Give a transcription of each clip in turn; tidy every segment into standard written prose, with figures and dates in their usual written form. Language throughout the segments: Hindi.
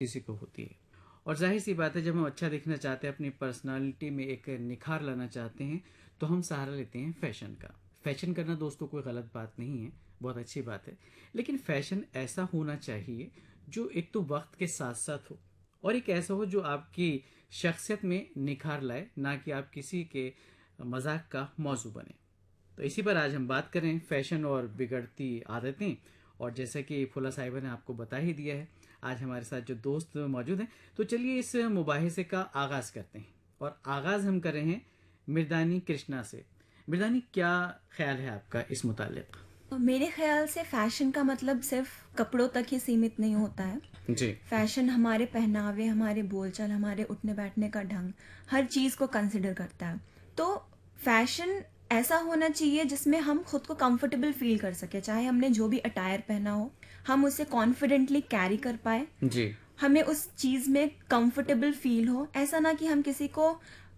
किसी को होती है। और जाहिर सी बात है, जब हम अच्छा दिखना चाहते हैं, अपनी पर्सनालिटी में एक निखार लाना चाहते हैं, तो हम सहारा लेते हैं फैशन का। फैशन करना दोस्तों कोई गलत बात नहीं है, बहुत अच्छी बात है। लेकिन फैशन ऐसा होना चाहिए जो एक तो वक्त के साथ साथ हो, और एक ऐसा हो जो आपकी शख्सियत में निखार लाए, ना कि आप किसी के मजाक का मौजू बने। तो इसी पर आज हम बात करें, फैशन और बिगड़ती आदतें। और जैसा कि फुला साहिबा ने आपको बता ही दिया है, आज हमारे साथ जो दोस्त मौजूद हैं, तो चलिए इस मुबाहिसे का आगाज़ करते हैं। और आगाज़ हम कर रहे हैं मिर्दानी कृष्णा से। मिर्दानी, क्या ख्याल है आपका इस मुतालिक? मेरे ख्याल से फैशन का मतलब सिर्फ कपड़ों तक ही सीमित नहीं होता है। जी। फैशन हमारे पहनावे, हमारे बोलचाल, हमारे उठने बैठने का ढंग, हर चीज़ को कंसिडर करता है। तो फैशन ऐसा होना चाहिए जिसमें हम खुद को कंफर्टेबल फील कर सके, चाहे हमने जो भी अटायर पहना हो, हम उसे कॉन्फिडेंटली कैरी कर पाए, जी। हमें उस चीज़ में कंफर्टेबल फील हो। ऐसा ना कि हम किसी को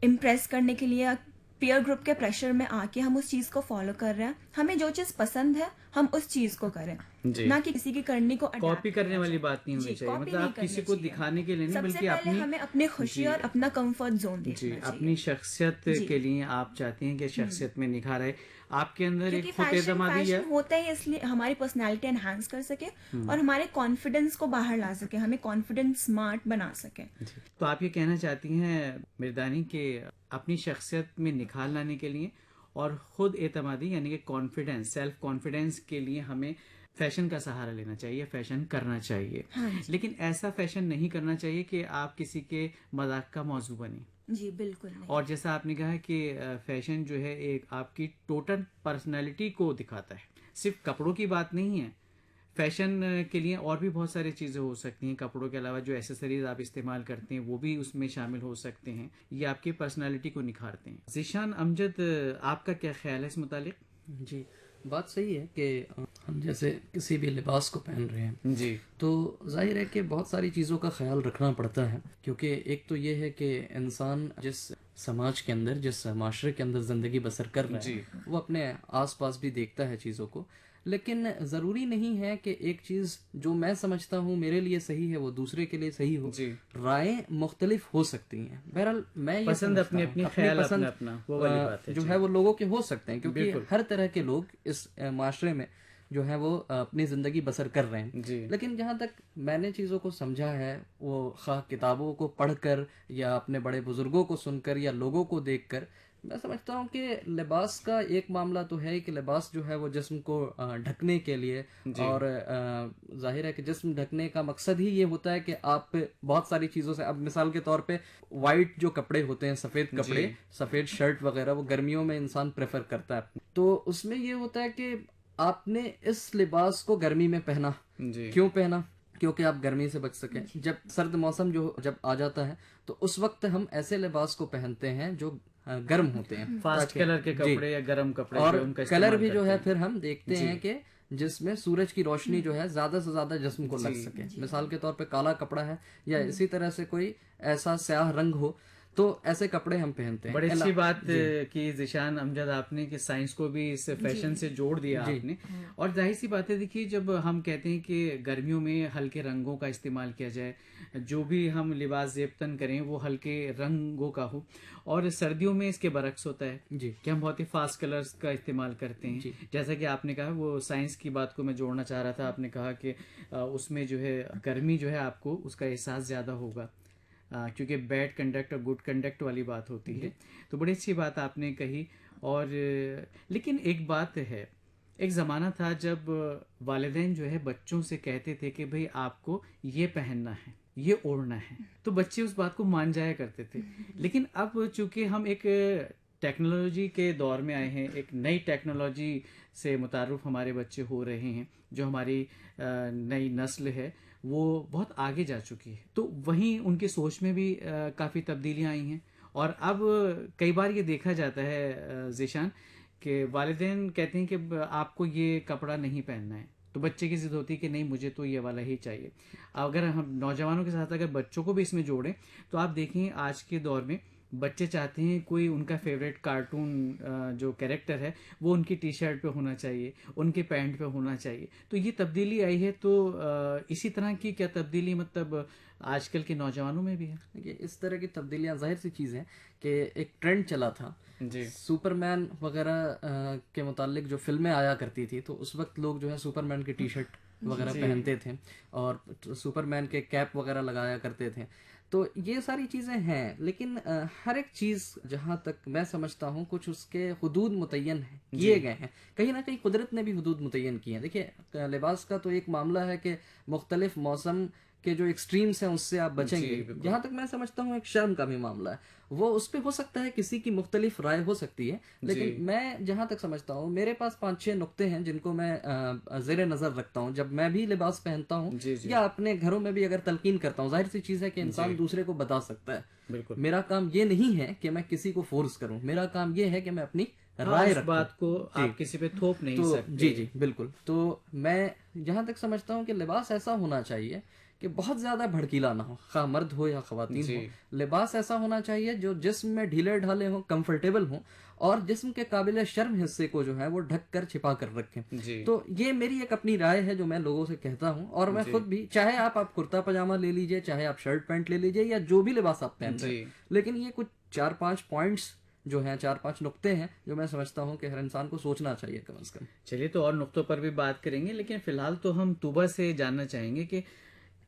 इम्प्रेस करने के लिए पीयर ग्रुप के प्रेशर में आके हम उस चीज़ को फॉलो कर रहे हैं। हमें जो चीज़ पसंद है हम उस चीज़ को करें, जी। ना कि किसी की करनी को कॉपी अडेप्ट करने किया वाली जाए। बात नहीं होनी जी, चाहिए, कॉपी मतलब नहीं आप करनी किसी को चाहिए। दिखाने के लिए नहीं, सबसे बल्कि पहले अपनी। हमें अपनी खुशी जी। और अपना कंफर्ट जोन जी, देखना अपनी चाहिए। शख्सियत जी। के लिए आप चाहती हैं कि शख्सियत में निखार आए, आपके अंदर एक क्योंकि खुद फैशन एतमादी है। फैशन होता ही इसलिए हमारी पर्सनैलिटी एनहांस कर सके हम्म। और हमारे कॉन्फिडेंस को बाहर ला सके, हमें कॉन्फिडेंस स्मार्ट बना सके। जी। तो आप ये कहना चाहती हैं मिर्दानी कि अपनी शख्सियत में निखार लाने के लिए और खुद एतमादी यानी कि कॉन्फिडेंस, सेल्फ कॉन्फिडेंस के लिए हमें फैशन का सहारा लेना चाहिए, फैशन करना चाहिए। हाँ जी। लेकिन ऐसा फैशन नहीं करना चाहिए कि आप किसी के मजाक का मौजू बने। जी बिल्कुल नहीं। और जैसा आपने कहा कि फैशन जो है एक आपकी टोटल पर्सनैलिटी को दिखाता है, सिर्फ कपड़ों की बात नहीं है। फैशन के लिए और भी बहुत सारी चीज़ें हो सकती हैं, कपड़ों के अलावा जो एसेसरीज आप इस्तेमाल करते हैं वो भी उसमें शामिल हो सकते हैं, ये आपकी पर्सनालिटी को निखारते हैं। ज़ीशान अमजद, आपका क्या ख्याल है इस मुतालिक? जी, बात सही है कि हम जैसे किसी भी लिबास को पहन रहे हैं जी। तो जाहिर है कि बहुत सारी चीज़ों का ख्याल रखना पड़ता है, क्योंकि एक तो ये है कि इंसान जिस समाज के अंदर, जिस माशरे के अंदर ज़िंदगी बसर कर रहा जी। है, वो अपने आसपास भी देखता है चीज़ों को। लेकिन ज़रूरी नहीं है कि एक चीज़ जो मैं समझता हूँ मेरे लिए सही है वो दूसरे के लिए सही हो। जी। राय मुख्तलिफ हो सकती हैं। बहरहाल मैं ये पसंद समझता अपनी हूँ अपनी, अपनी ख्याल अपना पसंद अपना, वो वाली बात है। जो जी। है वो लोगों के हो सकते हैं, क्योंकि बिल्कुल। हर तरह के लोग इस माशरे में जो है वो अपनी ज़िंदगी बसर कर रहे हैं। जी। लेकिन जहाँ तक मैंने चीज़ों को समझा है, वो खा किताबों को पढ़कर या अपने बड़े बुज़ुर्गों को सुनकर या लोगों को देखकर, मैं समझता हूँ कि लिबास का एक मामला तो है कि लिबास जो है वो जिस्म को ढकने के लिए, जी। और जाहिर है कि जिस्म ढकने का मकसद ही ये होता है कि आप बहुत सारी चीज़ों से, अब मिसाल के तौर पे वाइट जो कपड़े होते हैं, सफ़ेद कपड़े, जी। सफ़ेद शर्ट वगैरह, वो गर्मियों में इंसान प्रेफर करता है। तो उसमें ये होता है कि आपने इस लिबास को गर्मी में पहना। जी। क्यों पहना? क्योंकि आप गर्मी से बच सकें। जब सर्द मौसम जो जब आ जाता है तो उस वक्त हम ऐसे लिबास को पहनते हैं जो गर्म होते हैं, फास्ट ताकि कलर के जी, कपड़े या गर्म कपड़े और जो उनका कलर इस्तेमाल भी जो करते है हैं। फिर हम देखते जी। हैं कि जिसमें सूरज की रोशनी जो है ज्यादा से ज्यादा जिस्म को लग जी। सके। मिसाल के तौर पे काला कपड़ा है या इसी तरह से कोई ऐसा स्याह रंग हो, तो ऐसे कपड़े हम पहनते हैं। बड़ी अच्छी बात जी की ज़ीशान अमजद आपने, कि साइंस को भी इस फैशन से जोड़ दिया जी आपने। और जाहिर सी बात है, देखिए, जब हम कहते हैं कि गर्मियों में हल्के रंगों का इस्तेमाल किया जाए, जो भी हम लिबास जेबतन करें वो हल्के रंगों का हो, और सर्दियों में इसके बरक्स होता है जी कि हम बहुत ही फास्ट कलर्स का इस्तेमाल करते हैं। जी जैसा कि आपने कहा, वो साइंस की बात को मैं जोड़ना चाह रहा था। आपने कहा कि उसमें जो है गर्मी जो है आपको उसका एहसास ज़्यादा होगा, क्योंकि बैड कंडक्ट और गुड कंडक्ट वाली बात होती है। तो बड़ी अच्छी बात आपने कही। और लेकिन एक बात है, एक ज़माना था जब वालिदैन जो है बच्चों से कहते थे कि भाई आपको ये पहनना है, ये ओढ़ना है, तो बच्चे उस बात को मान जाया करते थे। लेकिन अब चूंकि हम एक टेक्नोलॉजी के दौर में आए हैं, एक नई टेक्नोलॉजी से मुतारुफ हमारे बच्चे हो रहे हैं, जो हमारी नई नस्ल है वो बहुत आगे जा चुकी है, तो वहीं उनकी सोच में भी काफ़ी तब्दीलियां आई हैं। और अब कई बार ये देखा जाता है ज़ीशान, कि वालिदैन कहते हैं कि आपको ये कपड़ा नहीं पहनना है, तो बच्चे की ज़िद होती है कि नहीं, मुझे तो ये वाला ही चाहिए। अगर हम नौजवानों के साथ अगर बच्चों को भी इसमें जोड़ें, तो आप देखें आज के दौर में बच्चे चाहते हैं कोई उनका फेवरेट कार्टून जो कैरेक्टर है वो उनकी टी शर्ट पे होना चाहिए, उनके पैंट पे होना चाहिए। तो ये तब्दीली आई है, तो इसी तरह की क्या तब्दीली मतलब आजकल के नौजवानों में भी है? देखिए, इस तरह की तब्दीलियां जाहिर सी चीज़ है कि एक ट्रेंड चला था जी सुपरमैन वगैरह के मुतालिक जो फिल्में आया करती थी, तो उस वक्त लोग जो है सुपरमैन की टी शर्ट वगैरह जी। पहनते थे और सुपरमैन के कैप वगैरह लगाया करते थे। तो ये सारी चीज़ें हैं, लेकिन हर एक चीज़ जहाँ तक मैं समझता हूँ कुछ उसके हुदूद मुतय्यन किए गए हैं। कहीं ना कहीं कुदरत ने भी हुदूद मुतय्यन किए हैं। देखिए, लिबास का तो एक मामला है कि मुख्तलिफ मौसम के जो एक्सट्रीम्स हैं उससे आप बचेंगे। जी, बिल्कुल। जहाँ तक मैं समझता हूँ एक शर्म का भी मामला है, वो उस पर हो सकता है किसी की मुख्तलिफ राय हो सकती है, लेकिन जी। मैं जहाँ तक समझता हूँ मेरे पास 5-6 नुक्ते हैं जिनको मैं ज़ेरे नज़र रखता हूँ जब मैं भी लिबास पहनता हूँ जी जी या अपने घरों में भी अगर तलकीन करता हूँ। जाहिर सी चीज़ है कि इंसान जी दूसरे को बता सकता है। बिल्कुल। मेरा काम ये नहीं है कि मैं किसी को फोर्स करूँ, मेरा काम ये है कि मैं अपनी हाँ, राय उस रखूं। बात को जी। आप किसी पे थोप नहीं तो सकते। जी जी बिल्कुल। तो मैं जहाँ तक समझता हूँ कि लिबास ऐसा होना चाहिए कि बहुत ज़्यादा भड़कीला ना हो, खा मर्द हो या ख़वातीन जी हो। लिबास ऐसा होना चाहिए जो जिस्म में ढीले ढाले हो, कंफर्टेबल हो और जिस्म के काबिल शर्म हिस्से को जो है वो ढक कर छिपा कर रखें। जी तो ये मेरी एक अपनी राय है जो मैं लोगों से कहता हूँ, और मैं जी खुद भी, चाहे आप कुर्ता पजामा ले लीजिए, चाहे आप शर्ट पैंट ले लीजिए या जो भी लिबास आप पहन रहे जी। हैं, लेकिन ये कुछ 4-5 पॉइंट्स जो हैं, 4-5 नुक्ते हैं जो मैं समझता हूँ कि हर इंसान को सोचना चाहिए कम से कम। चलिए, तो और नुक्तों पर भी बात करेंगे, लेकिन फिलहाल तो हम तूबा से जानना चाहेंगे कि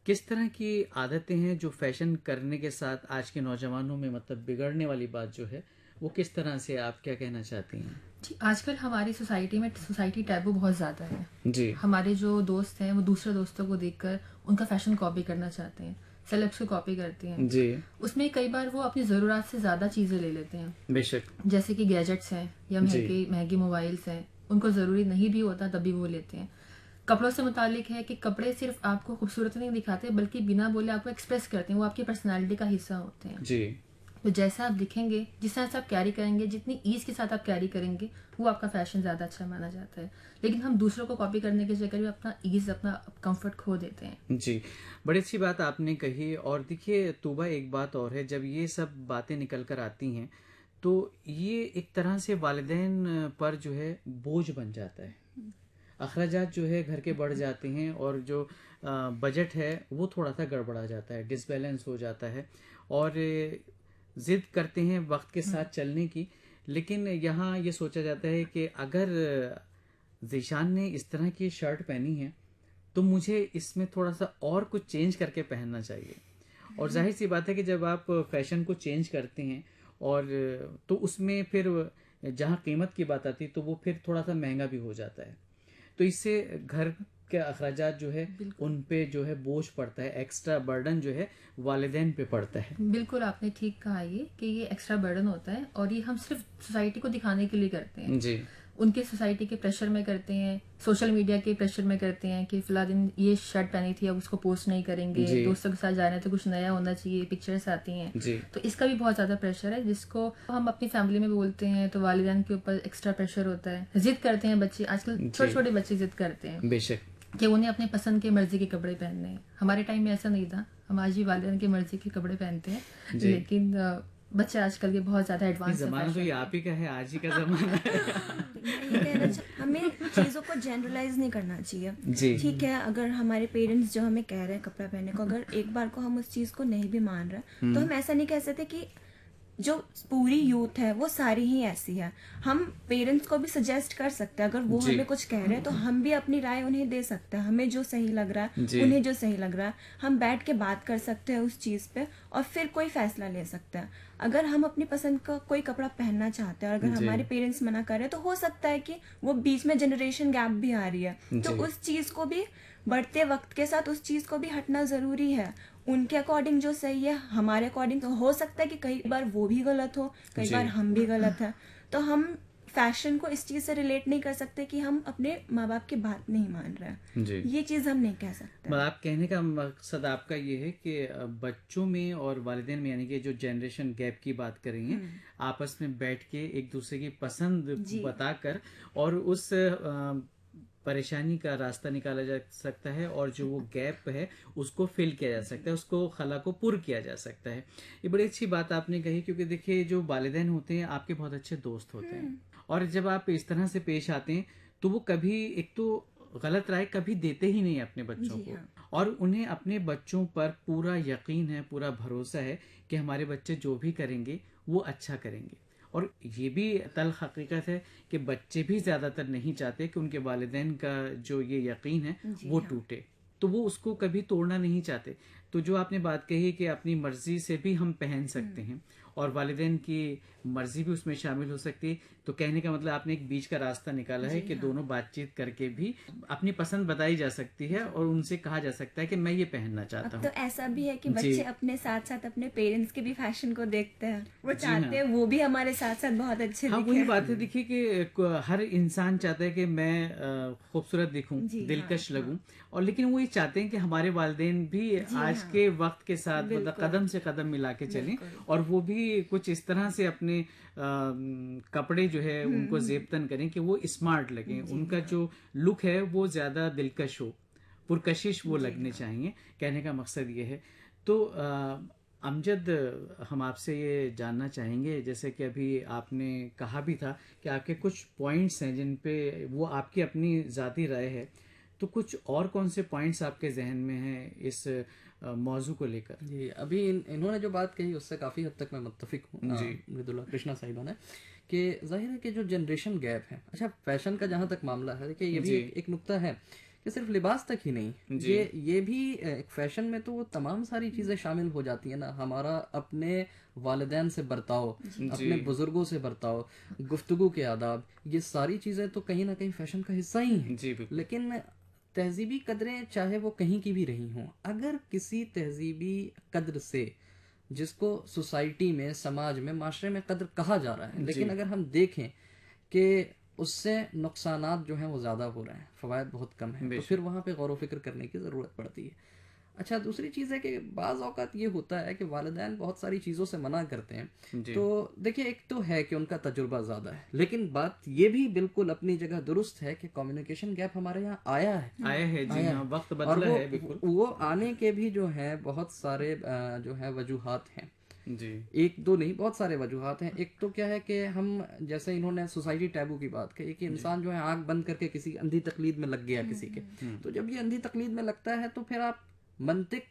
किस तरह की आदतें हैं जो फैशन करने के साथ आज के नौजवानों में मतलब बिगड़ने वाली बात जो है वो किस तरह से, आप क्या कहना चाहती हैं? जी, आजकल हमारी सोसाइटी टैबू बहुत ज़्यादा है। जी हमारे जो दोस्त हैं वो दूसरे दोस्तों को देखकर उनका फैशन कॉपी करना चाहते हैं, सेलेब्स को कॉपी करते हैं। जी उसमें कई बार वो अपनी ज़रूरत से ज़्यादा चीज़ें ले लेते हैं, बेशक। जैसे कि गैजेट्स हैं या जी महंगी मोबाइल्स हैं। उनको ज़रूरी नहीं भी होता तभी वो लेते हैं। कपड़ों से मुतालिक है कि कपड़े सिर्फ आपको खूबसूरत नहीं दिखाते बल्कि बिना बोले आपको एक्सप्रेस करते हैं, वो आपकी पर्सनैलिटी का हिस्सा होते हैं। जी तो जैसा आप दिखेंगे, जिस तरह से आप कैरी करेंगे, जितनी ईज़ के साथ आप कैरी करेंगे, वो आपका फैशन ज़्यादा अच्छा माना जाता है। लेकिन हम दूसरों को कॉपी करने के चक्कर में अपना ईज़, अपना कंफर्ट खो देते हैं। जी, बड़ी अच्छी बात आपने कही। और देखिए तूबा, एक बात और है, जब ये सब बातें निकल कर आती हैं तो ये एक तरह से वालिदैन पर जो है बोझ बन जाता है। अखराजात जो है घर के बढ़ जाते हैं और जो बजट है वो थोड़ा सा गड़बड़ा जाता है, डिसबैलेंस हो जाता है और ज़िद करते हैं वक्त के साथ चलने की। लेकिन यहाँ ये सोचा जाता है कि अगर ज़ीशान ने इस तरह की शर्ट पहनी है तो मुझे इसमें थोड़ा सा और कुछ चेंज करके पहनना चाहिए। और जाहिर सी बात है कि जब आप फैशन को चेंज करते हैं और तो उसमें फिर जहाँ कीमत की बात आती है तो वो फिर थोड़ा सा महंगा भी हो जाता है। तो इससे घर के अखराजात जो है उन पे जो है बोझ पड़ता है, एक्स्ट्रा बर्डन जो है वालिदैन पे पड़ता है। बिल्कुल आपने ठीक कहा ये कि ये एक्स्ट्रा बर्डन होता है और ये हम सिर्फ सोसाइटी को दिखाने के लिए करते हैं। जी उनके सोसाइटी के प्रेशर में करते हैं, सोशल मीडिया के प्रेशर में करते हैं कि फिलहाल दिन ये शर्ट पहनी थी अब उसको पोस्ट नहीं करेंगे, जी। दोस्तों के साथ जा रहे हैं तो कुछ नया होना चाहिए, पिक्चर्स आती हैं। जी तो इसका भी बहुत ज़्यादा प्रेशर है जिसको हम अपनी फैमिली में बोलते हैं तो वालिदैन के ऊपर एक्स्ट्रा प्रेशर होता है। जिद करते हैं बच्चे, आजकल छोटे छोटे बच्चे जिद करते हैं बेशक। कि उन्हें अपने पसंद के मर्जी के कपड़े पहनने हैं। हमारे टाइम में ऐसा नहीं था, हम आज भी वालिदैन की मर्जी के कपड़े पहनते हैं। जी। लेकिन बच्चे आजकल के बहुत ज़्यादा एडवांस ज़माना तो ये आप ही का है, आज ही का ज़माना है। हमें चीज़ों को जनरलाइज नहीं करना चाहिए। जी ठीक है, अगर हमारे पेरेंट्स जो हमें कह रहे हैं कपड़ा पहनने को, अगर एक बार को हम उस चीज़ को नहीं भी मान रहे तो हम ऐसा नहीं कह सकते कि जो पूरी यूथ है वो सारी ही ऐसी है। हम पेरेंट्स को भी सजेस्ट कर सकते हैं, अगर वो जी। हमें कुछ कह रहे हैं तो हम भी अपनी राय उन्हें दे सकते हैं। हमें जो सही लग रहा जी। है, उन्हें जो सही लग रहा है, हम बैठ के बात कर सकते हैं उस चीज़ पे और फिर कोई फैसला ले सकते हैं। अगर हम अपनी पसंद का कोई कपड़ा पहनना चाहते हैं और अगर जी। हमारे पेरेंट्स मना कर रहे हैं तो हो सकता है कि वो बीच में जनरेशन गैप भी आ रही है, तो जी। उस चीज़ को भी बढ़ते वक्त के साथ उस चीज़ को भी हटना ज़रूरी है। उनके अकॉर्डिंग जो सही है हमारे अकॉर्डिंग तो हो सकता है कि कई बार वो भी गलत हो, कई जी। बार हम भी गलत है। तो हम फैशन को इस चीज़ से रिलेट नहीं कर सकते कि हम अपने माँ बाप की बात नहीं मान रहे हैं। जी। ये चीज़ हम नहीं कह सकते। मतलब आप कहने का मकसद आपका ये है कि बच्चों में और वालिदैन में, यानी कि जो जनरेशन गैप की बात करेंगे, आपस में बैठ के एक दूसरे की पसंद जी। बताकर और उस परेशानी का रास्ता निकाला जा सकता है और जो वो गैप है उसको फिल किया जा सकता है, उसको खला को पुर किया जा सकता है। ये बड़ी अच्छी बात आपने कही, क्योंकि देखिए जो वालिदैन होते हैं आपके बहुत अच्छे दोस्त होते हैं, और जब आप इस तरह से पेश आते हैं तो वो कभी एक तो गलत राय कभी देते ही नहीं अपने बच्चों जी को, हाँ। और उन्हें अपने बच्चों पर पूरा यकीन है, पूरा भरोसा है कि हमारे बच्चे जो भी करेंगे वो अच्छा करेंगे। और ये भी तल्ख हकीकत है कि बच्चे भी ज़्यादातर नहीं चाहते कि उनके वालिदैन का जो ये यकीन है जी वो हाँ। टूटे, तो वो उसको कभी तोड़ना नहीं चाहते। तो जो आपने बात कही कि अपनी मर्जी से भी हम पहन सकते हैं और वालिदैन की मर्जी भी उसमें शामिल हो सकती है, तो कहने का मतलब आपने एक बीच का रास्ता निकाला है जी कि हाँ। दोनों बातचीत करके भी अपनी पसंद बताई जा सकती है और उनसे कहा जा सकता है कि मैं ये पहनना चाहता अब हूँ। तो ऐसा भी है कि जी। बच्चे अपने साथ साथ अपने पेरेंट्स के भी फैशन को देखते हैं, वो जी चाहते हाँ। हैं वो भी हमारे साथ साथ बहुत अच्छे हाँ, दिखे। वही बात है। देखिए कि हर इंसान चाहता है कि मैं खूबसूरत दिखूं, जी दिलकश हाँ, लगूं, और लेकिन वो ये चाहते हैं कि हमारे वालिदैन भी जी आज हाँ। के वक्त के साथ मतलब बिल्कुल। कदम से कदम मिला के चलें, बिल्कुल। और वो भी कुछ इस तरह से अपने कपड़े जो है उनको जेबतन करें कि वो स्मार्ट लगें, उनका जो लुक है वो ज़्यादा दिलकश हो, पुरकशिश वो लगने चाहिए। कहने का मकसद ये है। तो अमजद, हम आपसे ये जानना चाहेंगे, जैसे कि अभी आपने कहा भी था कि आपके कुछ पॉइंट्स हैं जिन पे वो आपकी अपनी ज़ाती राय है, तो कुछ और कौन से पॉइंट्स आपके जहन में हैं इस मौजू को लेकर? जी, अभी इन्होंने जो बात कही उससे काफ़ी हद तक मैं मुत्तफिक हूँ जी। मृदुला कृष्णा साहिबा ने, कि जाहिर है कि जो जनरेशन गैप है, अच्छा फैशन का जहाँ तक मामला है, देखिए ये भी जी। एक नुक्ता है कि सिर्फ लिबास तक ही नहीं, जी। ये भी एक फैशन में तो वो तमाम सारी चीज़ें शामिल हो जाती है ना, हमारा अपने वालिदैन से बर्ताव, अपने बुजुर्गों से बर्ताव, गुफ्तगू के आदाब, ये सारी चीज़ें तो कहीं ना कहीं फैशन का हिस्सा ही हैं। जी बिल्कुल। लेकिन तहजीबी कदरें चाहे वो कहीं की भी रही हों, अगर किसी तहजीबी कद्र से जिसको सोसाइटी में, समाज में, माशरे में कद्र कहा जा रहा है, लेकिन अगर हम देखें कि उससे नुकसानात जो हैं वो ज़्यादा हो रहे हैं, फ़वायद बहुत कम है, तो फिर वहाँ पे गौर व फिक्र करने की ज़रूरत पड़ती है। अच्छा, दूसरी चीज़ है कि बाज़ औक़ात ये होता है कि वालिदैन बहुत सारी चीज़ों से मना करते हैं, जी। तो देखिए एक तो है कि उनका तजुर्बा ज़्यादा है, लेकिन बात ये भी बिल्कुल अपनी जगह दुरुस्त है कि कम्युनिकेशन गैप हमारे यहाँ आया है। आया है, जी आया हाँ, है। वक्त और बदला है बिल्कुल। वो आने के भी जो है बहुत सारे जो है वजूहात हैं, जी। एक दो नहीं बहुत सारे वजूहात हैं। एक तो क्या है कि हम, जैसे इन्होंने सोसाइटी टैबू की बात कही कि इंसान जो है आंख बंद करके किसी अंधी तकलीद में लग गया किसी के, तो जब ये अंधी तकलीद में लगता है तो फिर आप मंतिक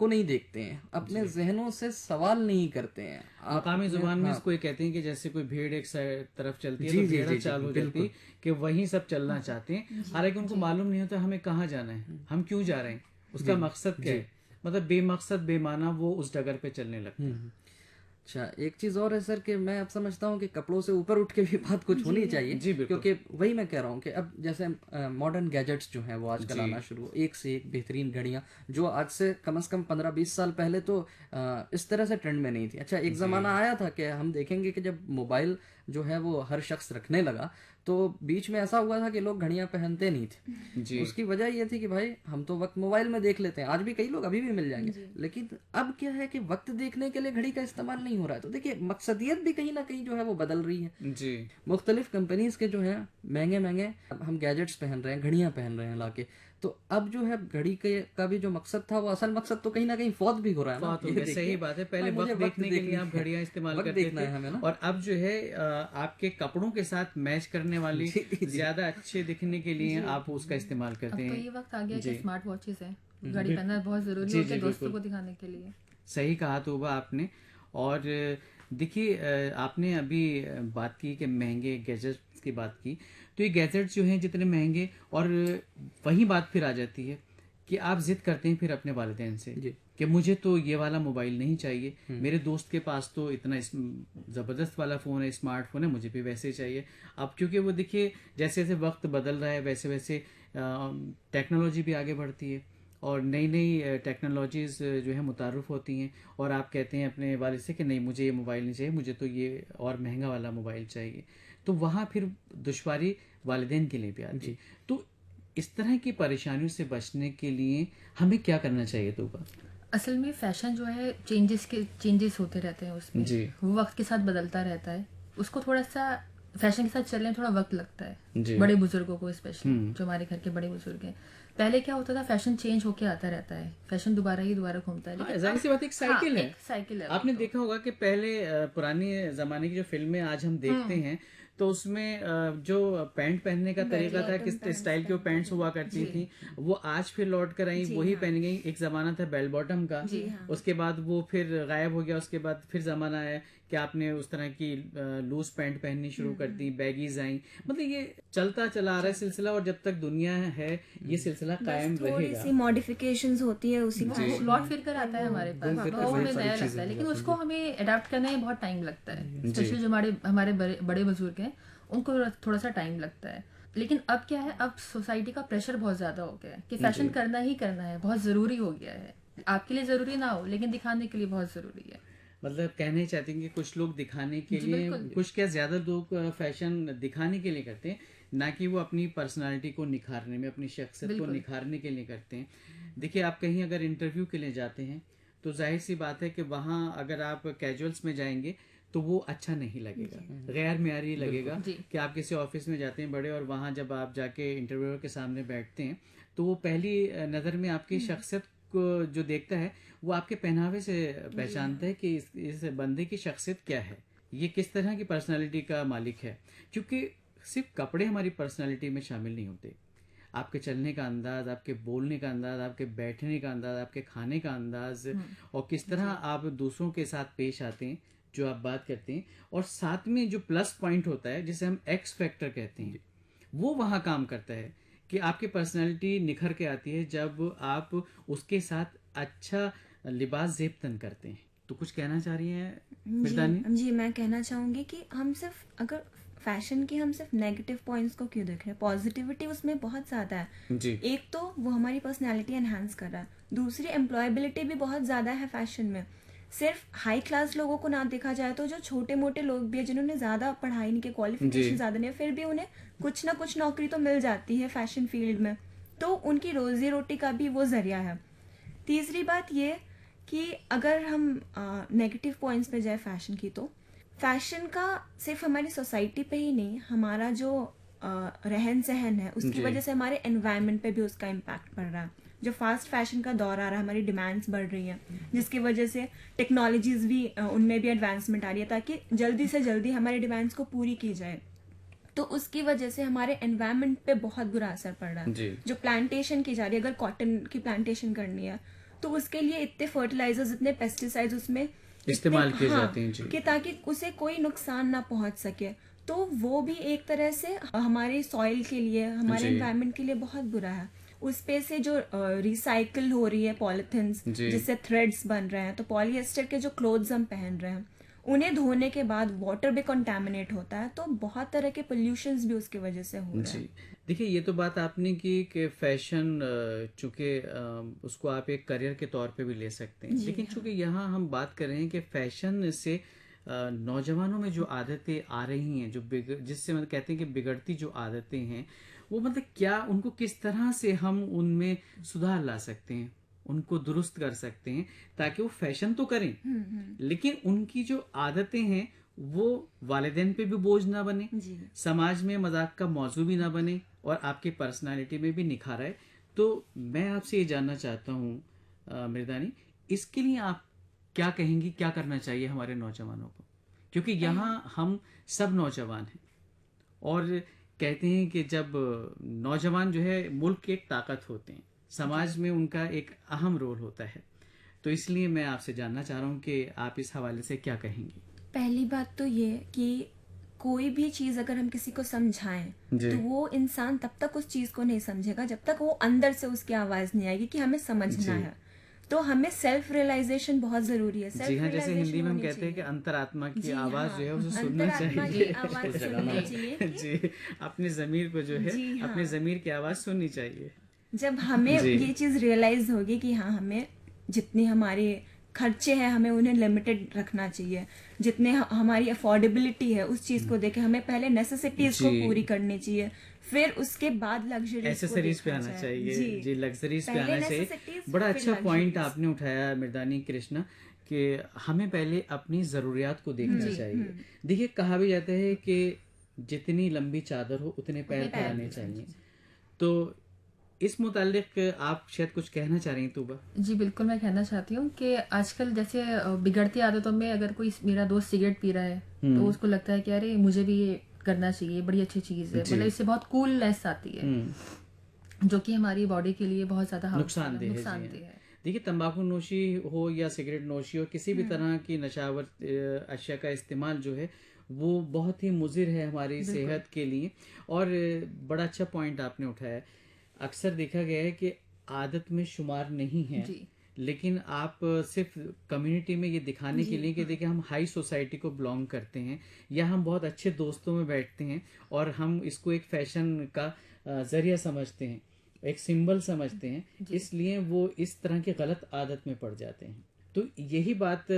को नहीं देखते हैं, अपने जहनों से सवाल नहीं करते हैं। आप मकामी अपने- जुबान में हाँ, इसको ये कहते हैं कि जैसे कोई भेड़ एक तरफ चलती है जी, तो जी, भेड़ा जी, जी, चाल हो जाती है कि वहीं सब चलना चाहते हैं, हालांकि उनको मालूम नहीं होता हमें कहाँ जाना है, हम क्यों जा रहे हैं, उसका मकसद क्या है, मतलब बेमकसद बेमाना वो उस डगर पे चलने लगते हैं। अच्छा, एक चीज और है सर कि मैं अब समझता हूँ कि कपड़ों से ऊपर उठ के भी बात कुछ होनी चाहिए, जी, बिल्कुल। क्योंकि वही मैं कह रहा हूँ कि अब जैसे मॉडर्न गैजेट्स जो हैं वो आजकल आना शुरू, एक से एक बेहतरीन घड़ियाँ जो आज से कम 15-20 साल पहले तो इस तरह से ट्रेंड में नहीं थी। अच्छा, एक ज़माना आया था कि हम देखेंगे कि जब मोबाइल जो है वो हर शख्स रखने लगा तो बीच में ऐसा हुआ था कि लोग घड़ियां पहनते नहीं थे। जी। उसकी वजह ये थी कि भाई हम तो वक्त मोबाइल में देख लेते हैं, आज भी कई लोग अभी भी मिल जाएंगे, लेकिन अब क्या है कि वक्त देखने के लिए घड़ी का इस्तेमाल नहीं हो रहा है। तो देखिए मकसदियत भी कहीं ना कहीं जो है वो बदल रही है। जी। मुख्तलिफ कंपनीज के जो है महंगे महंगे हम गैजेट्स पहन रहे हैं, घड़ियां पहन रहे हैं लाके, तो अब जो है घड़ी के का भी जो मकसद था वो असल मकसद तो कहीं ना कहीं फौत भी हो रहा है ना। बात हो ये गई, देखिए, सही बात है। पहले हाँ, मुझे वक्त देखने के लिए आप देखनी है, घड़ियां इस्तेमाल वक्त करते देखना थे, है हमें ना। और अब जो है आपके कपड़ों के साथ मैच करने वाली ज्यादा अच्छे दिखने के लिए आप उसका इस्तेमाल अब करते तो हैं। ये वक्त आ गया है कि जी। स्मार्ट वॉचेस है, घड़ी पहनना बहुत जरूरी जी, होता जी, है दोस्तों बिल्कुल। को दिखाने के लिए। सही कहा तोबा आपने। और देखिए आपने अभी बात की कि महंगे गैजेट्स की बात की, तो ये गैजेट्स जो हैं जितने महंगे, और वही बात फिर आ जाती है कि आप जिद करते हैं फिर अपने वालिदैन से जी। कि मुझे तो ये वाला मोबाइल नहीं चाहिए, मेरे दोस्त के पास तो इतना ज़बरदस्त वाला फ़ोन है, स्मार्टफोन है, मुझे भी वैसे ही चाहिए। अब क्योंकि वो देखिए जैसे जैसे वक्त बदल रहा है वैसे वैसे टेक्नोलॉजी भी आगे बढ़ती है और नई नई टेक्नोलॉजीज़ जो है मुतारुफ होती हैं, और आप कहते हैं अपने वालिद से कि नहीं मुझे ये मोबाइल नहीं चाहिए, मुझे तो ये और महंगा वाला मोबाइल चाहिए, तो वहाँ फिर दुश्वारी वालिदैन के लिए भी आती है। तो इस तरह की परेशानियों से बचने के लिए हमें क्या करना चाहिए तोबा? असल में फैशन जो है चेंजेस होते रहते हैं उसमें, जी। वो वक्त के साथ बदलता रहता है, उसको थोड़ा सा फैशन के साथ चलने में थोड़ा वक्त लगता जी। है, बड़े बुजुर्गों को स्पेशली, जो हमारे घर के बड़े बुजुर्ग हैं। पहले क्या होता था, फैशन चेंज होके आता रहता है, फैशन दोबारा घूमता है, लेकिन जाहिर सी बात एक साइकिल है। एक साइकिल है। आपने देखा होगा कि पहले पुरानी जमाने की जो फिल्में आज हम देखते हैं तो उसमें जो पैंट पहनने का तरीका था, किस स्टाइल की वो पैंट्स हुआ करती थी, वो आज फिर लौट कर आई, वही पहन गई। एक जमाना था बेल बॉटम का, उसके बाद वो फिर गायब हो गया, उसके बाद फिर जमाना आया कि आपने उस तरह की लूज पैंट पहननी शुरू कर दी, बैगीज आई। मतलब ये चलता चला आ रहा है सिलसिला, और जब तक दुनिया है ये सिलसिला कायम थोड़ी रहेगा। सी मॉडिफिकेशंस होती है उसी में। लौट फिर कर आता है हमारे पास, तो वो हमें नया लगता है, लेकिन उसको हमें अडाप्ट करने में बहुत टाइम लगता है। स्पेशली जो हमारे बड़े बुजुर्ग हैं, उनको थोड़ा सा टाइम लगता है। लेकिन अब क्या है, अब सोसाइटी का प्रेशर बहुत ज्यादा हो गया है कि फैशन करना ही करना है, बहुत जरूरी हो गया है। आपके लिए जरूरी ना हो, लेकिन दिखाने के लिए बहुत जरूरी है। मतलब कहना ही चाहते हैं कि कुछ लोग दिखाने के लिए, कुछ क्या ज्यादा लोग फैशन दिखाने के लिए करते हैं, ना कि वो अपनी पर्सनालिटी को निखारने में, अपनी शख्सियत को निखारने के लिए करते हैं। देखिए, आप कहीं अगर इंटरव्यू के लिए जाते हैं तो जाहिर सी बात है कि वहाँ अगर आप कैजुअल्स में जाएंगे तो वो अच्छा नहीं लगेगा, गैर मेयारी लगेगा। कि आप किसी ऑफिस में जाते हैं बड़े, और वहाँ जब आप जाके इंटरव्यूअर के सामने बैठते हैं तो वो पहली नज़र में आपकी शख्सियत को जो देखता है वो आपके पहनावे से पहचानता है कि इस बंदे की शख्सियत क्या है, ये किस तरह की पर्सनालिटी का मालिक है। क्योंकि सिर्फ कपड़े हमारी पर्सनालिटी में शामिल नहीं होते, आपके चलने का अंदाज, आपके बोलने का अंदाज, आपके बैठने का अंदाज, आपके खाने का अंदाज, और किस तरह आप दूसरों के साथ पेश आते हैं, जो आप बात करते हैं, और साथ में जो प्लस पॉइंट होता है जिसे हम एक्स फैक्टर कहते हैं, वो वहाँ काम करता है कि आपकी पर्सनालिटी निखर के आती है जब आप उसके साथ अच्छा लिबास जेब तन करते हैं। तो कुछ कहना चाह रही हैं मिर्दानी? जी, मैं कहना चाहूँगी कि हम सिर्फ अगर फैशन के हम सिर्फ नेगेटिव पॉइंट्स को क्यों देख रहे हैं, पॉजिटिविटी उसमें बहुत ज़्यादा है। जी। एक तो वो हमारी पर्सनैलिटी एनहांस कर रहा है, दूसरी एम्प्लॉयबिलिटी भी बहुत ज़्यादा है फैशन में। सिर्फ हाई क्लास लोगों को ना देखा जाए तो जो छोटे मोटे लोग भी है, जिन्होंने ज़्यादा पढ़ाई नहीं की, क्वालिफिकेशन ज़्यादा नहीं है, फिर भी उन्हें कुछ ना कुछ नौकरी तो मिल जाती है फैशन फील्ड में, तो उनकी रोजी रोटी का भी वो जरिया है। तीसरी बात ये कि अगर हम नेगेटिव पॉइंट्स पे जाए फैशन की, तो फैशन का सिर्फ हमारी सोसाइटी पे ही नहीं, हमारा जो रहन सहन है उसकी वजह से हमारे एनवायरनमेंट पे भी उसका इम्पैक्ट पड़ रहा है। जो फास्ट फैशन का दौर आ रहा है, हमारी डिमांड्स बढ़ रही हैं, जिसकी वजह से टेक्नोलॉजीज भी उनमें भी एडवांसमेंट आ रही है ताकि जल्दी से जल्दी हमारी डिमांड्स को पूरी की जाए। तो उसकी वजह से हमारे एनवायरनमेंट पे बहुत बुरा असर पड़ रहा है। जो प्लांटेशन की जा रही है, अगर कॉटन की प्लांटेशन करनी है तो उसके लिए इतने फर्टिलाइजर्स, इतने पेस्टिसाइड्स उसमें इस्तेमाल किए जाते हैं जी, कि ताकि उसे कोई नुकसान ना पहुंच सके। तो वो भी एक तरह से हमारे सॉइल के लिए, हमारे एनवायरनमेंट के लिए बहुत बुरा है। उस पे से जो रिसाइकल हो रही है पॉलिथिन्स, जिससे थ्रेड्स बन रहे हैं, तो पॉलिएस्टर के जो क्लोथ्स हम पहन रहे हैं उन्हें धोने के बाद वाटर भी कंटामिनेट होता है, तो बहुत तरह के पोल्यूशंस भी उसकी वजह से हो रहे हैं। देखिए, ये तो बात आपने की कि फैशन चूंकि उसको आप एक करियर के तौर पे भी ले सकते हैं, लेकिन चूंकि यहाँ हम बात कर रहे हैं कि फैशन से नौजवानों में जो आदतें आ रही हैं, जो जिससे मतलब कहते हैं कि बिगड़ती जो आदतें हैं, वो मतलब क्या, उनको किस तरह से हम उनमें सुधार ला सकते हैं, उनको दुरुस्त कर सकते हैं, ताकि वो फैशन तो करें लेकिन उनकी जो आदतें हैं वो वालिदैन पे भी बोझ ना बने, समाज में मजाक का मौजू भी ना बने, और आपकी पर्सनालिटी में भी निखार आए। तो मैं आपसे ये जानना चाहता हूँ मिर्दानी, इसके लिए आप क्या कहेंगी, क्या करना चाहिए हमारे नौजवानों को? क्योंकि यहाँ हम सब नौजवान हैं, और कहते हैं कि जब नौजवान जो है मुल्क की एक ताकत होते हैं, समाज में उनका एक अहम रोल होता है। तो इसलिए मैं आपसे जानना चाह रहा हूँ कि आप इस हवाले से क्या कहेंगी? पहली बात तो ये कि कोई भी चीज़ अगर हम किसी को समझाएं तो वो इंसान तब तक उस चीज़ को नहीं समझेगा जब तक वो अंदर से उसकी आवाज़ नहीं आएगी कि हमें समझना है। तो हमें सेल्फ रियलाइजेशन बहुत जरूरी है। जी हाँ, जैसे हिंदी में हम कहते हैं कि अंतरात्मा की आवाज़ जो है उसे सुनना चाहिए। जी, अपने ज़मीर को जो है, अपने ज़मीर की आवाज़ सुननी चाहिए। जब हमें ये चीज़ रियलाइज होगी कि हाँ, हमें जितनी हमारे खर्चे हैं हमें उन्हें लिमिटेड रखना चाहिए, जितने हमारी अफोर्डेबिलिटी है उस चीज़ को देखे, हमें पहले नेसेसिटीज को पूरी करनी चाहिए, फिर उसके बाद लग्जरीज एसेसरीज पे आना चाहिए। जी, लग्जरीज पे आना चाहिए। बड़ा अच्छा पॉइंट आपने उठाया मिर्दानी कृष्णा, कि हमें पहले अपनी ज़रूरियात को देखना चाहिए। देखिए, कहा भी जाता है कि जितनी लंबी चादर हो उतने पैर पैर फैलाने भी चाहिए। तो इस मुतालिक आप शायद कुछ कहना चाह रही हैं तूबा? जी बिल्कुल, मैं कहना चाहती हूँ कि आजकल जैसे बिगड़ती आदतों में अगर कोई मेरा दोस्त सिगरेट पी रहा है तो उसको लगता है कि अरे मुझे भी ये करना चाहिए, बड़ी अच्छी चीज़ है, जी। मतलब इससे बहुत कूलनेस आती है जो कि हमारी बॉडी के लिए बहुत ज़्यादा नुकसानदेह है। नुकसानदेह है। देखिए, तंबाकू नोशी हो या सिगरेट नोशी हो, किसी भी तरह की नशावर अशिया का इस्तेमाल जो है वो बहुत ही मुज़िर है हमारी सेहत के लिए। और बड़ा अच्छा पॉइंट आपने उठाया है। अक्सर देखा गया है कि आदत में शुमार नहीं है, जी लेकिन आप सिर्फ कम्युनिटी में ये दिखाने के लिए कि देखिए हम हाई सोसाइटी को बिलोंग करते हैं या हम बहुत अच्छे दोस्तों में बैठते हैं और हम इसको एक फैशन का ज़रिया समझते हैं, एक सिंबल समझते हैं, इसलिए वो इस तरह की गलत आदत में पड़ जाते हैं। तो यही बात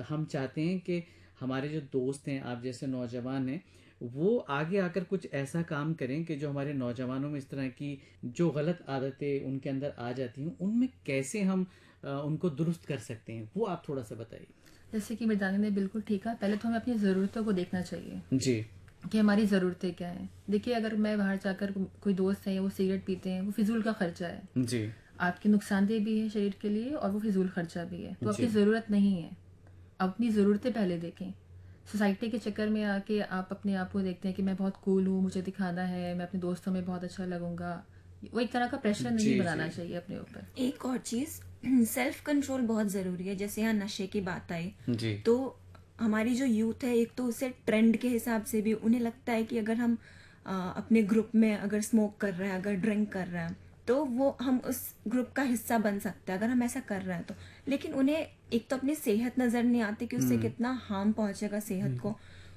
हम चाहते हैं कि हमारे जो दोस्त हैं, आप जैसे नौजवान हैं, वो आगे आकर कुछ ऐसा काम करें कि जो हमारे नौजवानों में इस तरह की जो गलत आदतें उनके अंदर आ जाती हैं उनमें कैसे हम उनको दुरुस्त कर सकते हैं, वो आप थोड़ा सा बताइए। जैसे कि मिर्जानी ने बिल्कुल ठीक कहा, पहले तो हमें अपनी ज़रूरतों को देखना चाहिए जी कि हमारी ज़रूरतें क्या हैं। देखिए, अगर मैं बाहर जाकर कोई दोस्त है वो सिगरेट पीते हैं, वो फिजूल का खर्चा है, जी आपके नुकसानदेह भी है शरीर के लिए और वो फिजूल खर्चा भी है, तो जी। आपकी ज़रूरत नहीं है। अपनी ज़रूरतें पहले देखें। सोसाइटी के चक्कर में आके आप अपने आप को देखते हैं कि मैं बहुत कूल हूँ, मुझे दिखाना है, मैं अपने दोस्तों में बहुत अच्छा लगूंगा, वो एक तरह का प्रेशर जी, नहीं बनाना जी। चाहिए अपने ऊपर। एक और चीज़, सेल्फ कंट्रोल बहुत ज़रूरी है। जैसे यहाँ नशे की बात आई, जी तो हमारी जो यूथ है, एक तो उसे ट्रेंड के हिसाब से भी उन्हें लगता है कि अगर हम अपने ग्रुप में अगर स्मोक कर रहे हैं, अगर ड्रिंक कर रहे हैं, तो वो हम उस ग्रुप का हिस्सा बन सकते हैं अगर हम ऐसा कर रहे हैं तो। लेकिन उन्हें एक तो अपनी सेहत नज़र नहीं आती कि उससे कितना हार्म पहुंचेगा सेहत को,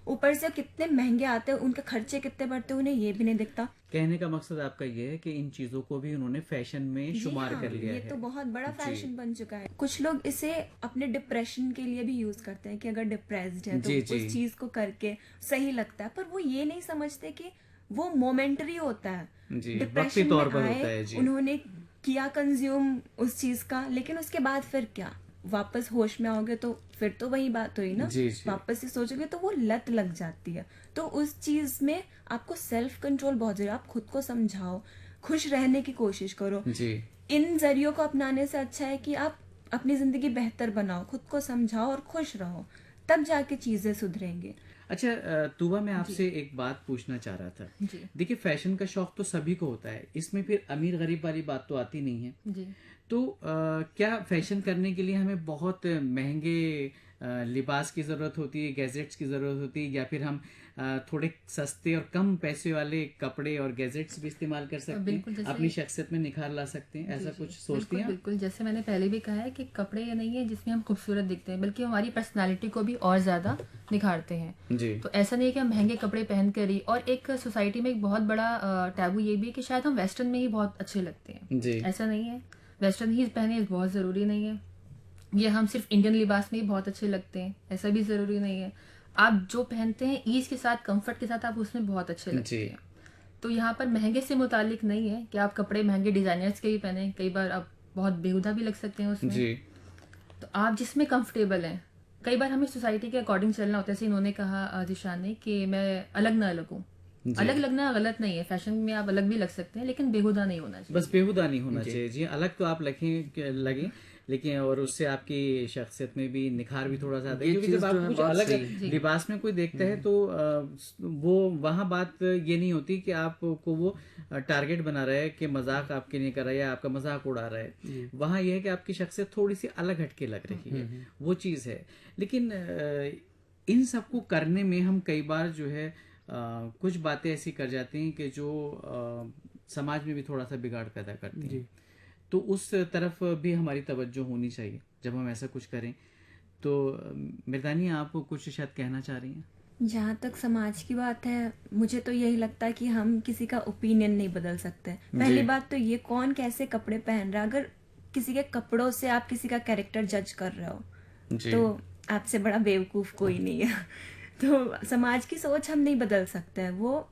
ऊपर से कितने महंगे आते हैं, उनके खर्चे कितने बढ़ते हैं, उन्हें ये भी नहीं दिखता। कहने का मकसद आपका ये है कि इन चीज़ों को भी उन्होंने फैशन में जी शुमार हाँ, कर लिया ये है। तो बहुत बड़ा जी। फैशन बन चुका है। कुछ लोग इसे अपने डिप्रेशन के लिए भी यूज करते हैं कि अगर डिप्रेस्ड है तो जी, जी। उस चीज को करके सही लगता है, पर वो ये नहीं समझते कि वो मोमेंटरी होता है। जी, वक्ती डिप्रेशन तौर में पर आए, होता है। जी उन्होंने किया कंज्यूम उस चीज का, लेकिन उसके बाद फिर क्या, वापस होश में आओगे तो फिर तो वही बात हुई ना, जी, जी। वापस से सोचोगे तो वो लत लग जाती है। तो उस चीज में आपको सेल्फ कंट्रोल बहुत जरूरी है। आप खुद को समझाओ, खुश रहने की कोशिश करो। जी इन जरियों को अपनाने से अच्छा है कि आप अपनी जिंदगी बेहतर बनाओ, खुद को समझाओ और खुश रहो, तब जाके चीजें सुधरेंगी। अच्छा, तूबा मैं आपसे एक बात पूछना चाह रहा था। जी देखिए, फैशन का शौक तो सभी को होता है, इसमें फिर अमीर गरीब वाली बात तो आती नहीं है। जी तो क्या फैशन करने के लिए हमें बहुत महंगे लिबास की ज़रूरत होती है, गैजेट्स की ज़रूरत होती है, या फिर हम थोड़े सस्ते और कम पैसे वाले कपड़े और गैजेट्स भी इस्तेमाल कर सकते बिल्कुल, हैं, जैसे- अपनी शख्सियत में निखार ला सकते हैं, ऐसा जी, कुछ जी। सोचती हैं आप? बिल्कुल, जैसे मैंने पहले भी कहा है कि कपड़े ये नहीं है जिसमें हम खूबसूरत दिखते हैं, बल्कि हमारी पर्सनालिटी को भी और ज़्यादा निखारते हैं। जी तो ऐसा नहीं है कि हम महंगे कपड़े पहन कर ही, और एक सोसाइटी में एक बहुत बड़ा टैबू ये भी है कि शायद हम वेस्टर्न में ही बहुत अच्छे लगते हैं। जी ऐसा नहीं है, वेस्टर्न ही पहने बहुत ज़रूरी नहीं है, ये हम सिर्फ इंडियन लिबास में ही बहुत अच्छे लगते हैं, ऐसा भी ज़रूरी नहीं है। आप जो पहनते हैं ईज के साथ, कंफर्ट के साथ, आप उसमें बहुत अच्छे लगते जी हैं। तो यहाँ पर महंगे से मुतालिक नहीं है कि आप कपड़े महंगे डिज़ाइनर्स के ही पहने, कई बार आप बहुत बेहुदा भी लग सकते हैं उसमें। जी तो आप जिसमें कंफर्टेबल हैं, कई बार हमें सोसाइटी के अकॉर्डिंग चलना होता है। जैसे इन्होंने कहा जिशान ने कि मैं अलग ना लगूं, जी। अलग लगना गलत नहीं है, फैशन में आप अलग भी लग सकते हैं, लेकिन बेहुदा नहीं होना चाहिए। बस बेहुदा नहीं होना चाहिए। जी, अलग तो आप लगे, लेकिन और उससे आपकी शख्सियत में भी निखार भी थोड़ा सा आता है, ये क्योंकि चीज़ जब जो आप है कुछ बहुत अलग सही लिबास में कोई देखता है तो वो वहाँ बात ये नहीं होती कि आपको वो टारगेट बना रहा है कि मजाक आपके नहीं कर रहा है या आपका मजाक उड़ा रहा है। वहाँ ये है कि आपकी शख्सियत थोड़ी सी अलग हटके लग रही है, वो चीज़ है। लेकिन इन सबको करने में हम कई बार जो है कुछ बातें ऐसी कर जाते हैं कि जो समाज में भी थोड़ा सा बिगाड़ पैदा करती हैं। तो उस तरफ भी हमारी तवज्जो होनी चाहिए जब हम ऐसा कुछ करें। तो मिर्दानी, आप कुछ शायद कहना चाह रही हैं? जहाँ तक समाज की बात है, मुझे तो यही लगता है कि हम किसी का ओपिनियन नहीं बदल सकते। पहली बात तो ये, कौन कैसे कपड़े पहन रहा है, अगर किसी के कपड़ों से आप किसी का कैरेक्टर जज कर रहे हो जी तो आपसे बड़ा बेवकूफ कोई नहीं है। तो समाज की सोच हम नहीं बदल सकते हैं। वो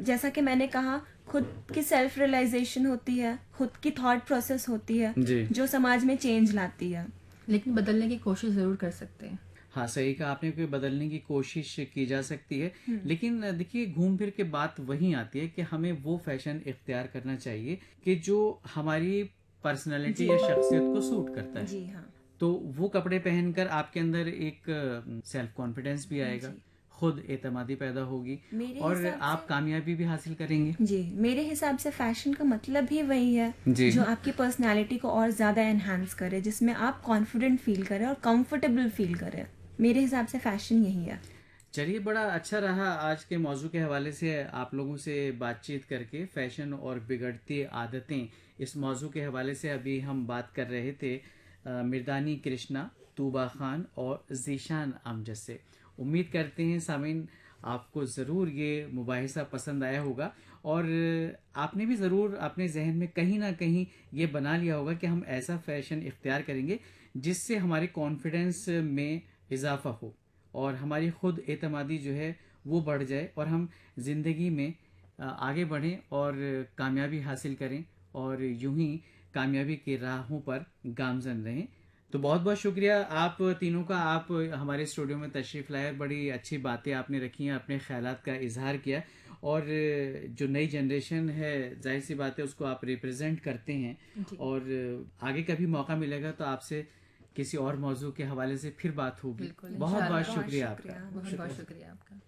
जैसा कि मैंने कहा, खुद की सेल्फ रियलाइजेशन होती है, खुद की थॉट प्रोसेस होती है जी जो समाज में चेंज लाती है। लेकिन बदलने की कोशिश ज़रूर कर सकते हैं। हाँ, सही कहा आपने कि बदलने की कोशिश की जा सकती है, लेकिन देखिए घूम फिर के बात वहीं आती है कि हमें वो फैशन इख्तियार करना चाहिए कि जो हमारी पर्सनैलिटी या शख्सियत को सूट करता है। जी हाँ। तो वो कपड़े पहनकर आपके अंदर एक सेल्फ कॉन्फिडेंस भी आएगा, खुद एतमादी पैदा होगी मेरे और हिसाब आप कामयाबी भी हासिल करेंगे। जी, मेरे हिसाब से फैशन का मतलब ही वही है जी। जो आपकी पर्सनालिटी को और ज़्यादा एनहांस करे, जिसमें आप कॉन्फिडेंट फील करें और कंफर्टेबल फील करें। मेरे हिसाब से फैशन यही है। चलिए, बड़ा अच्छा रहा आज के मौजू के हवाले से आप लोगों से बातचीत करके। फैशन और बिगड़ती आदतें, इस मौजू के हवाले से अभी हम बात कर रहे थे मिर्दानी कृष्णा, तूबा खान और ज़ीशान अमजद से। उम्मीद करते हैं सामीन आपको ज़रूर ये मुबाहिसा पसंद आया होगा और आपने भी ज़रूर अपने जहन में कहीं ना कहीं ये बना लिया होगा कि हम ऐसा फैशन इख्तियार करेंगे जिससे हमारे कॉन्फिडेंस में इजाफा हो और हमारी खुद एतमादी जो है वो बढ़ जाए और हम ज़िंदगी में आगे बढ़ें और कामयाबी हासिल करें और यूं ही कामयाबी की राहों पर गामजन रहें। तो बहुत बहुत शुक्रिया आप तीनों का, आप हमारे स्टूडियो में तशरीफ़ लाए, बड़ी अच्छी बातें आपने रखी हैं, अपने ख्यालात का इजहार किया और जो नई जनरेशन है जाहिर सी बात है उसको आप रिप्रेजेंट करते हैं और आगे कभी मौका मिलेगा तो आपसे किसी और मौजू के हवाले से फिर बात होगी। बिल्कुल, बहुत बहुत इंशाल्लाह। शुक्रिया आपका। बहुत बहुत शुक्रिया आपका।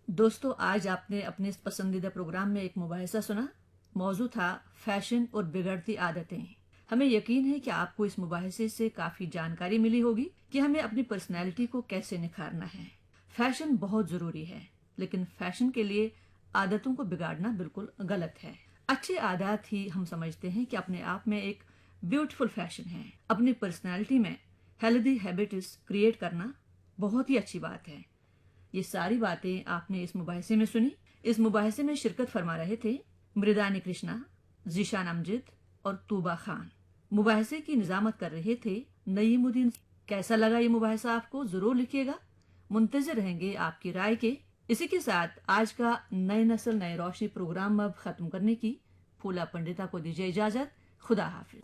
दोस्तों, आज आपने अपने इस पसंदीदा प्रोग्राम में एक मुबाहिसा सुना। मौजू था फैशन और बिगड़ती आदतें। हमें यकीन है कि आपको इस मुबाहिसे से काफ़ी जानकारी मिली होगी कि हमें अपनी पर्सनैलिटी को कैसे निखारना है। फैशन बहुत ज़रूरी है, लेकिन फैशन के लिए आदतों को बिगाड़ना बिल्कुल गलत है। अच्छी आदत ही हम समझते हैं कि अपने आप में एक ब्यूटीफुल फैशन है। अपनी पर्सनैलिटी में हेल्दी हैबिट्स क्रिएट करना बहुत ही अच्छी बात है। ये सारी बातें आपने इस मुबाहिसे में सुनी। इस मुबाहिसे में शिरकत फरमा रहे थे मृदानी कृष्णा, ज़ीशान अमजद और तूबा खान। मुबाहिसे की निजामत कर रहे थे नईमुद्दीन। कैसा लगा ये मुबाहिसा आपको ज़रूर लिखिएगा। मुंतज़िर रहेंगे आपकी राय के। इसी के साथ आज का नई नस्ल नई रोशनी प्रोग्राम अब ख़त्म करने की फूला पंडिता को दीजिए इजाज़त। खुदा हाफिज।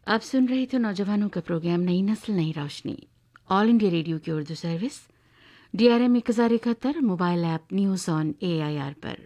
आप सुन रहे थे नौजवानों का प्रोग्राम नई नस्ल Nai Roshni, all India radio की Urdu service, DRM 1071 mobile app news on AIR पर।